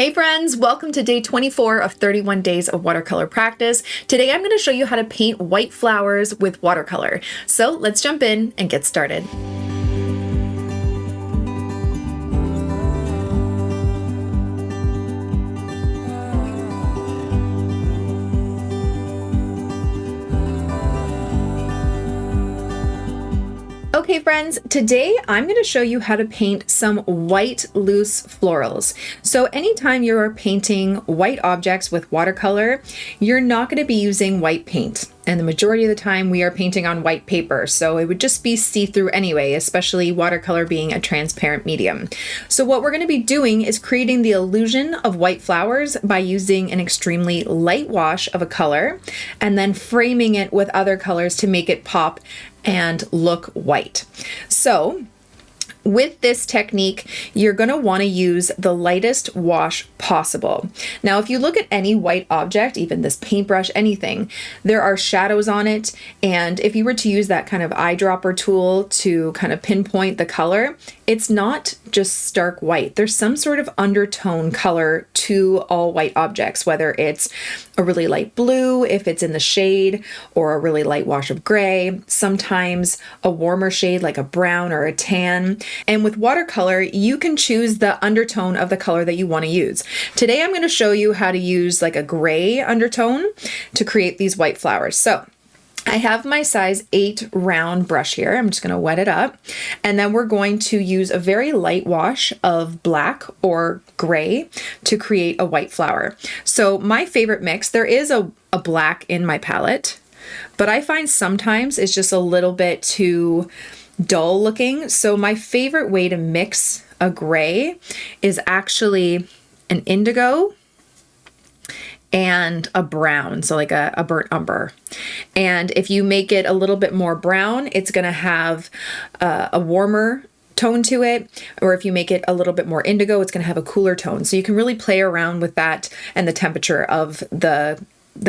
Hey friends, welcome to day 24 of 31 days of watercolor practice. Today I'm going to show you how to paint white flowers with watercolor. So let's jump in and get started. Okay friends, today I'm going to show you how to paint some white loose florals. So anytime you're painting white objects with watercolor, you're not going to be using white paint. And the majority of the time we are painting on white paper, so it would just be see-through anyway, especially watercolor being a transparent medium. So what we're going to be doing is creating the illusion of white flowers by using an extremely light wash of a color and then framing it with other colors to make it pop and look white. So with this technique, you're going to want to use the lightest wash possible. Now, if you look at any white object, even this paintbrush, anything, there are shadows on it. And if you were to use that kind of eyedropper tool to kind of pinpoint the color, it's not just stark white. There's some sort of undertone color to all white objects, whether it's a really light blue, if it's in the shade, or a really light wash of gray, sometimes a warmer shade like a brown or a tan. And with watercolor, you can choose the undertone of the color that you want to use. Today, I'm going to show you how to use like a gray undertone to create these white flowers. So I have my size 8 round brush here. I'm just going to wet it up. And then we're going to use a very light wash of black or gray to create a white flower. So my favorite mix, there is a black in my palette, but I find sometimes it's just a little bit too dull looking. So my favorite way to mix a gray is actually an indigo and a brown, so like a burnt umber. And if you make it a little bit more brown, it's going to have a warmer tone to it, or if you make it a little bit more indigo, it's going to have a cooler tone. So you can really play around with that and the temperature of the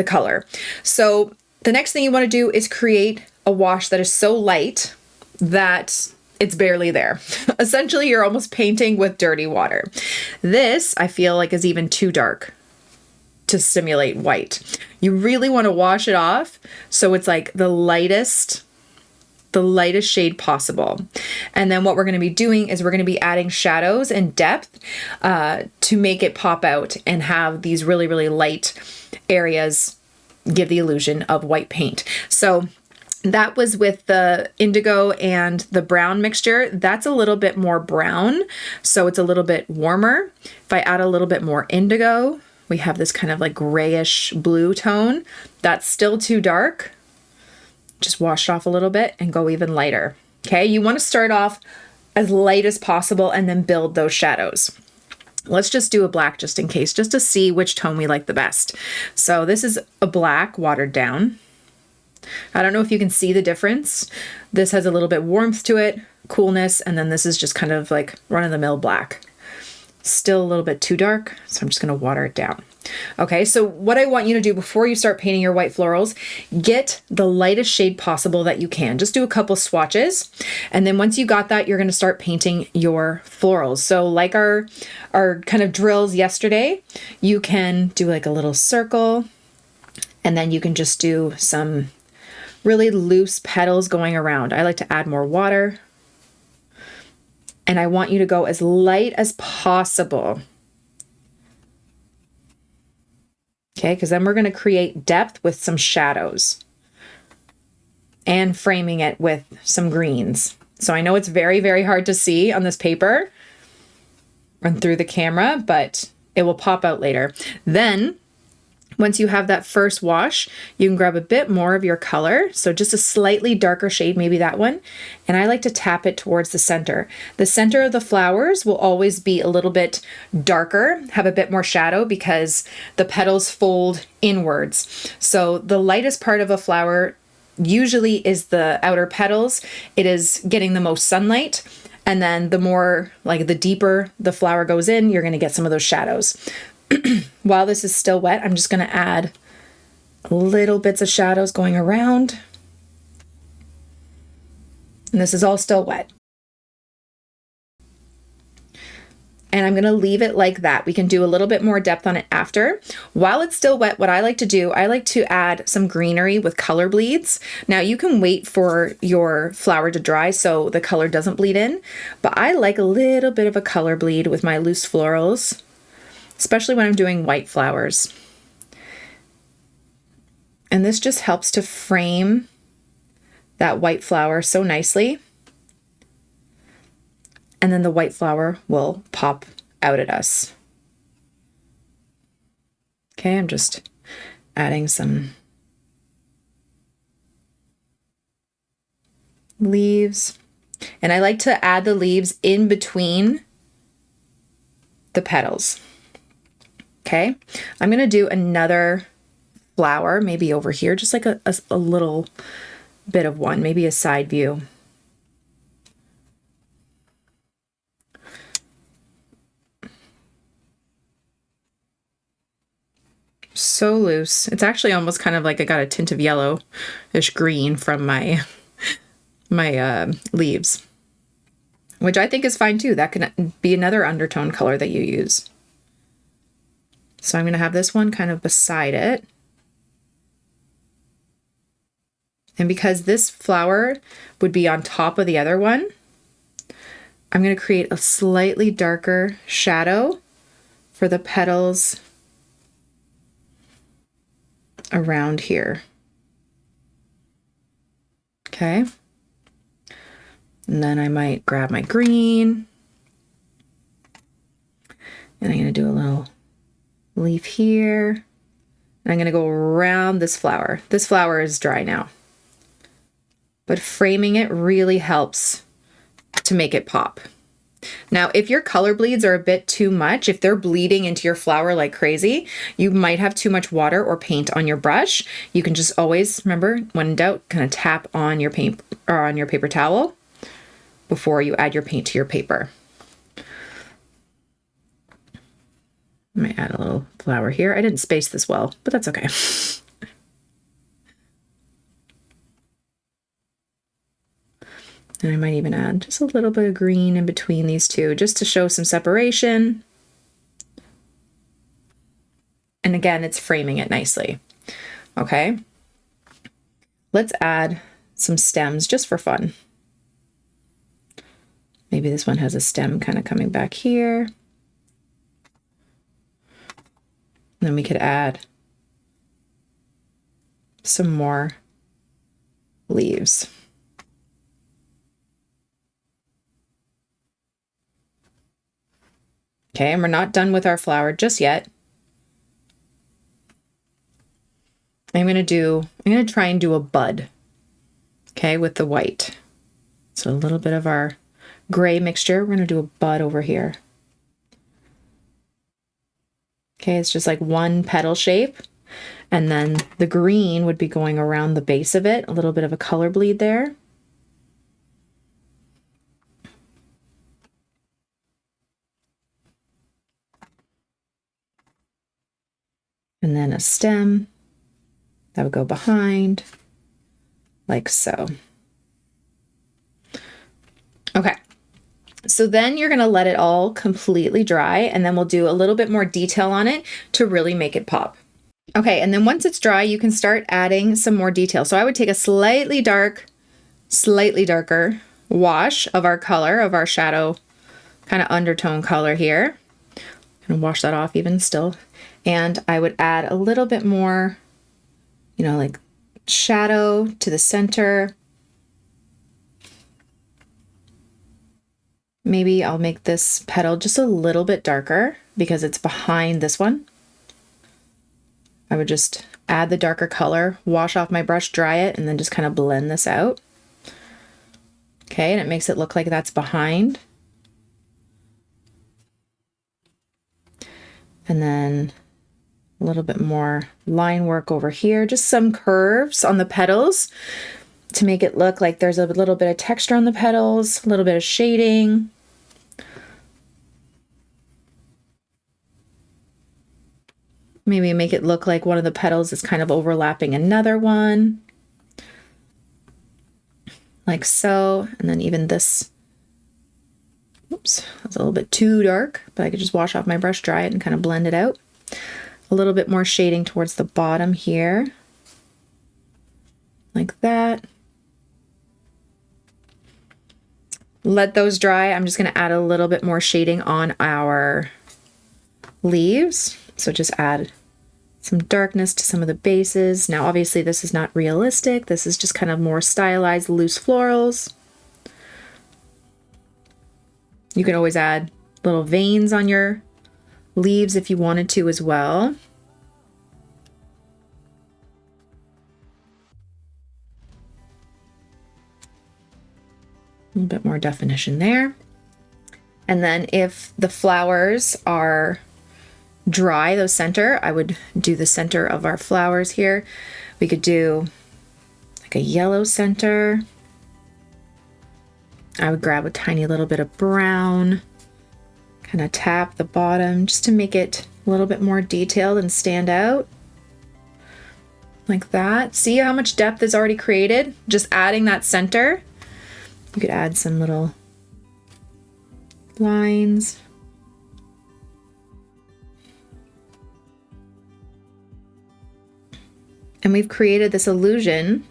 color. So the next thing you want to do is create a wash that is so light that it's barely there. Essentially, you're almost painting with dirty water. This, I feel like, is even too dark to simulate white. You really want to wash it off so it's like the lightest shade possible. And then what we're going to be doing is we're going to be adding shadows and depth to make it pop out and have these really, really light areas give the illusion of white paint. So that was with the indigo and the brown mixture. That's a little bit more brown, so it's a little bit warmer. If I add a little bit more indigo, we have this kind of like grayish blue tone. That's still too dark. Just wash it off a little bit and go even lighter. Okay, you want to start off as light as possible and then build those shadows. Let's just do a black just in case, just to see which tone we like the best. So this is a black watered down. I don't know if you can see the difference. This has a little bit warmth to it, coolness, and then this is just kind of like run-of-the-mill black. Still a little bit too dark, so I'm just going to water it down. Okay, so what I want you to do before you start painting your white florals, get the lightest shade possible that you can. Just do a couple swatches, and then once you got that, you're going to start painting your florals. So like our kind of drills yesterday, you can do like a little circle, and then you can just do some really loose petals going around. I like to add more water. And I want you to go as light as possible. Okay, because then we're going to create depth with some shadows and framing it with some greens. So I know it's very, very hard to see on this paper and through the camera, but it will pop out later. Then once you have that first wash, you can grab a bit more of your color. So just a slightly darker shade, maybe that one. And I like to tap it towards the center. The center of the flowers will always be a little bit darker, have a bit more shadow because the petals fold inwards. So the lightest part of a flower usually is the outer petals. It is getting the most sunlight. And then the more, like the deeper the flower goes in, you're going to get some of those shadows. While this is still wet, I'm just going to add little bits of shadows going around. And this is all still wet. and I'm gonna leave it like that. We can do a little bit more depth on it after. While it's still wet, what I like to do, I like to add some greenery with color bleeds. Now you can wait for your flower to dry so the color doesn't bleed in, but I like a little bit of a color bleed with my loose florals, especially when I'm doing white flowers. And this just helps to frame that white flower so nicely. And then the white flower will pop out at us. Okay, I'm just adding some leaves. And I like to add the leaves in between the petals. Okay, I'm gonna do another flower, maybe over here, just like a little bit of one, maybe a side view. So loose. It's actually almost kind of like I got a tint of yellowish green from my leaves, which I think is fine too. That can be another undertone color that you use. So I'm going to have this one kind of beside it. And because this flower would be on top of the other one, I'm going to create a slightly darker shadow for the petals around here. Okay. And then I might grab my green, and I'm going to do a little leaf here. And I'm going to go around this flower. This flower is dry now, but framing it really helps to make it pop. Now, if your color bleeds are a bit too much, if they're bleeding into your flower like crazy, you might have too much water or paint on your brush. You can just always, remember, when in doubt, kind of tap on your paint or on your paper towel before you add your paint to your paper. I might add a little flower here. I didn't space this well, but that's okay. And I might even add just a little bit of green in between these two, just to show some separation. And again, it's framing it nicely. Okay. Let's add some stems just for fun. Maybe this one has a stem kind of coming back here. And then we could add some more leaves. Okay, and we're not done with our flower just yet. I'm gonna try and do a bud, okay, with the white. So a little bit of our gray mixture. We're gonna do a bud over here. Okay, it's just like one petal shape. And then the green would be going around the base of it, a little bit of a color bleed there. And then a stem that would go behind, like so. Okay, so then you're gonna let it all completely dry, and then we'll do a little bit more detail on it to really make it pop. Okay, and then once it's dry, you can start adding some more detail. So I would take a slightly darker wash of our color, of our shadow kind of undertone color here. And wash that off even still. And I would add a little bit more, you know, like shadow to the center. Maybe I'll make this petal just a little bit darker because it's behind this one. I would just add the darker color, wash off my brush, dry it, and then just kind of blend this out. Okay, and it makes it look like that's behind. And then a little bit more line work over here, just some curves on the petals to make it look like there's a little bit of texture on the petals, a little bit of shading. Maybe make it look like one of the petals is kind of overlapping another one, like so. And then even this Oops, that's a little bit too dark, but I could just wash off my brush, dry it, and kind of blend it out. A little bit more shading towards the bottom here, like that. Let those dry. I'm just going to add a little bit more shading on our leaves. So just add some darkness to some of the bases. Now, obviously, this is not realistic. This is just kind of more stylized, loose florals. You can always add little veins on your leaves if you wanted to as well. A little bit more definition there. And then if the flowers are dry, the center, I would do the center of our flowers here. We could do like a yellow center. I would grab a tiny little bit of brown, kind of tap the bottom just to make it a little bit more detailed and stand out. Like that. See how much depth is already created? Just adding that center. You could add some little lines. And we've created this illusion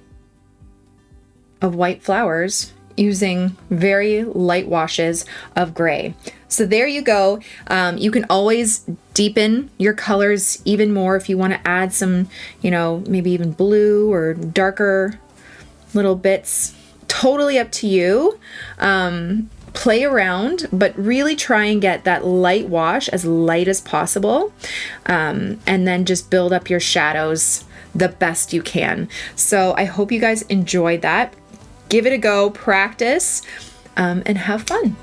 of white flowers using very light washes of gray. So there you go. You can always deepen your colors even more if you want to add some, you know, maybe even blue or darker little bits. Totally up to you. Play around, but really try and get that light wash as light as possible. And then just build up your shadows the best you can. So I hope you guys enjoyed that. Give it a go, practice, and have fun.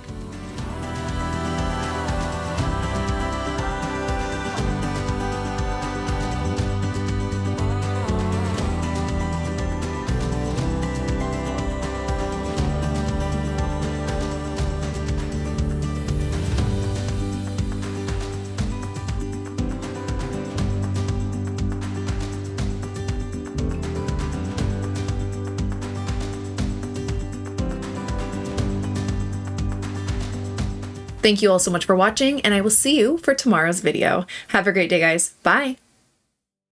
Thank you all so much for watching, and I will see you for tomorrow's video. Have a great day, guys. Bye.